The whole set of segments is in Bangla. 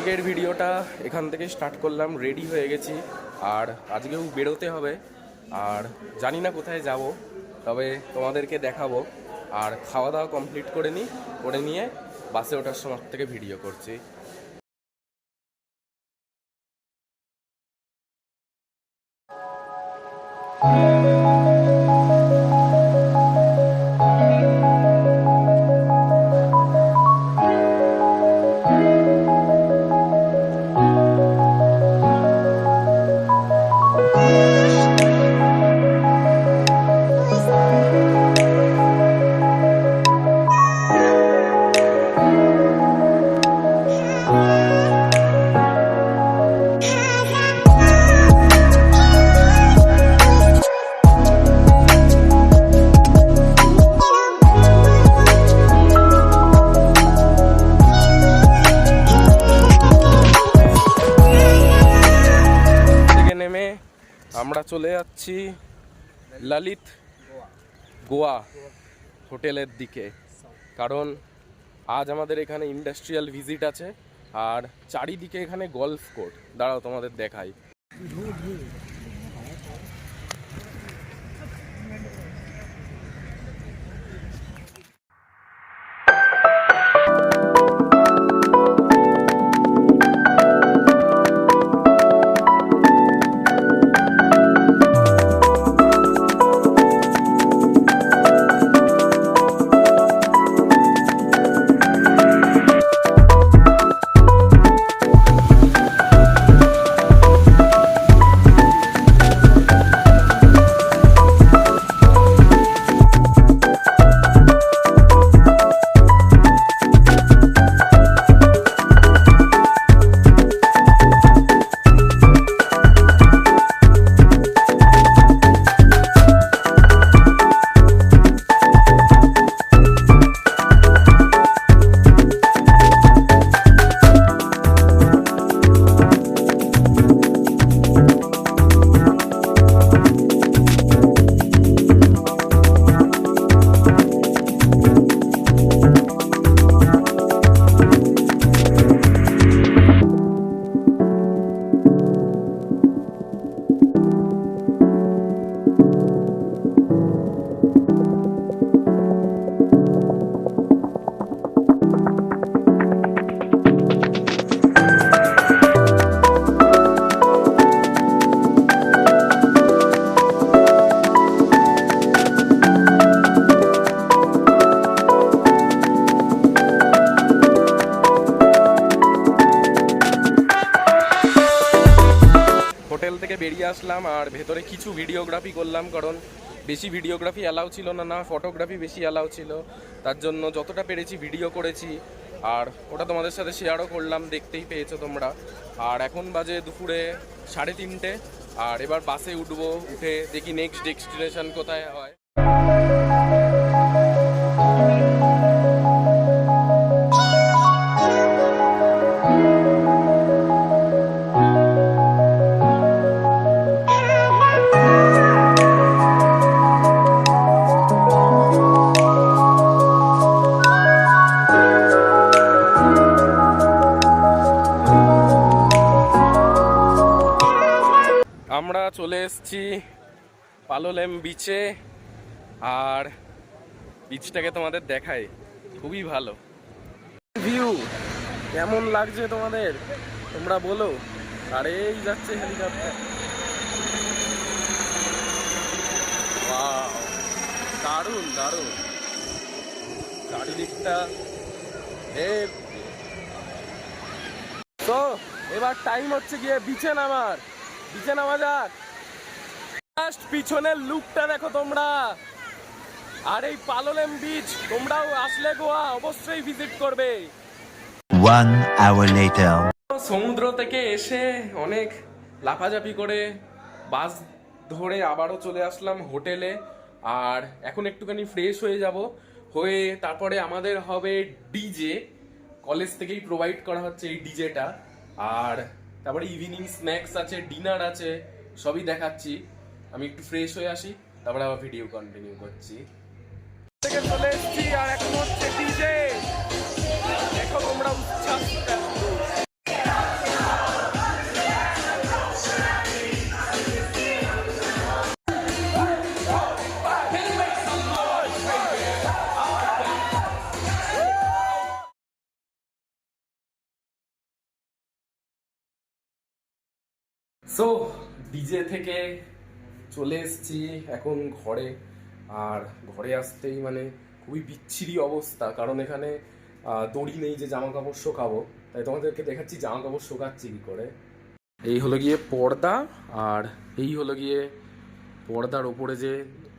আজকের ভিডিওটা এখান থেকে স্টার্ট করলাম। রেডি হয়ে গেছি আর আজকেও বেরোতে হবে, আর জানি না কোথায় যাব, তবে তোমাদেরকে দেখাবো। আর খাওয়া দাওয়া কমপ্লিট করে নিয়ে বাসে ওঠার সময় থেকে ভিডিও করছি। আমরা চলে যাচ্ছি ললিত গোয়া হোটেলের দিকে, কারণ আজ আমাদের এখানে ইন্ডাস্ট্রিয়াল ভিজিট আছে আর চারিদিকে এখানে গলফ কোর্ট। দাঁড়াও তোমাদের দেখাই। হোটেল থেকে বেরিয়ে আসলাম আর ভেতরে কিছু ভিডিওগ্রাফি করলাম, কারণ বেশি ভিডিওগ্রাফি অ্যালাউ ছিল না, ফটোগ্রাফি বেশি অ্যালাউ ছিল। তার জন্য যতটা পেরেছি ভিডিও করেছি আর ওটা তোমাদের সাথে শেয়ারও করলাম, দেখতেই পেয়েছো তোমরা। আর এখন বাজে দুপুরে 3:30, আর এবার বাসে উঠবো, উঠে দেখি নেক্সট ডেস্টিনেশন কোথায় হয়। আমরা চলে এসেছি পালোলেম বিচে, আর বিচটাকে তোমাদের দেখাই, খুবই ভালো ভিউ। কেমন লাগছে তোমাদের তোমরা বলো। আর এই যাচ্ছে হেলিকপ্টার, ওয়াও দারুণ দারুণ চারিদিকটা। তো এবার টাইম হচ্ছে গিয়ে বিচে নামা যাক। জাস্ট পিছনের লুকটা দেখো তোমরা। আর এই পালোলেম বিচ তোমরাও আসলে গোয়া অবশ্যই ভিজিট করবে। 1 hour later. সমুদ্র থেকে এসে অনেক লাফাঝাপি করে বাস ধরে আবারও চলে আসলাম হোটেলে। আর এখন একটুখানি ফ্রেশ হয়ে যাব, হয়ে তারপরে আমাদের হবে ডিজে। কলেজ থেকেই প্রোভাইড করা হচ্ছে এই ডিজেটা। আর তারপরে ইভিনিং স্ন্যাক্স আছে, ডিনার আছে, সবই দেখাচ্ছি। আমি একটু ফ্রেশ হয়ে আসি, তারপরে আবার ভিডিও কন্টিনিউ করছি। চলে এসেছি আর এখন হচ্ছে ডিজে, দেখো তোমরা উচ্ছ্বাস। সো ডিজে থেকে চলে এসেছি এখন ঘরে। আর ঘরে আসতেই মানে খুবই বিচ্ছিরি অবস্থা, কারণ এখানে দড়ি নেই যে জামা কাপড় শোকাবো, তাই তোমাদেরকে দেখাচ্ছি জামা কাপড় শোকাচ্ছি কি করে। এই হলো গিয়ে পর্দা, আর এই হলো গিয়ে পর্দার ওপরে যে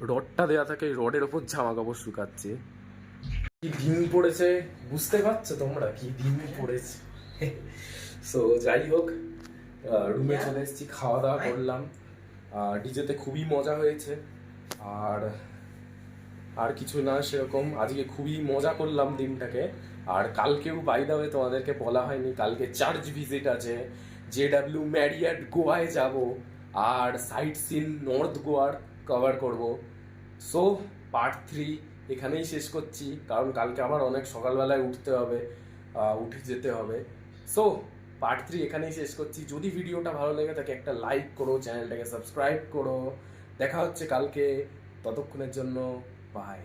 রডটা দেওয়া থাকে, রডের ওপর জামা কাপড় শুকাচ্ছে। কি দিন পড়েছে বুঝতে পারছো তোমরা, কি দিন পড়েছে। সো যাই হোক, রুমে চলে এসেছি, খাওয়া দাওয়া করলাম। ডিজেতে খুবই মজা হয়েছে। আর আর কিছু না সেরকম, আজকে খুবই মজা করলাম দিনটাকে। আর কালকেও বাই দা ওয়ে তোমাদেরকে বলা হয়নি, কালকে চার্চ ভিজিট আছে, JW ম্যারিয়ট গোয়ায় যাব, আর সাইট সিন নর্থ গোয়ার কভার করব। সো পার্ট 3 এখানেই শেষ করছি, কারণ কালকে আবার অনেক সকালবেলায় উঠতে হবে, উঠে যেতে হবে। সো পার্ট 3 এখানেই শেষ করছি। যদি ভিডিওটা ভালো লেগে থাকে একটা লাইক করো, চ্যানেলটাকে সাবস্ক্রাইব করো। দেখা হচ্ছে কালকে, ততক্ষণের জন্য বাই।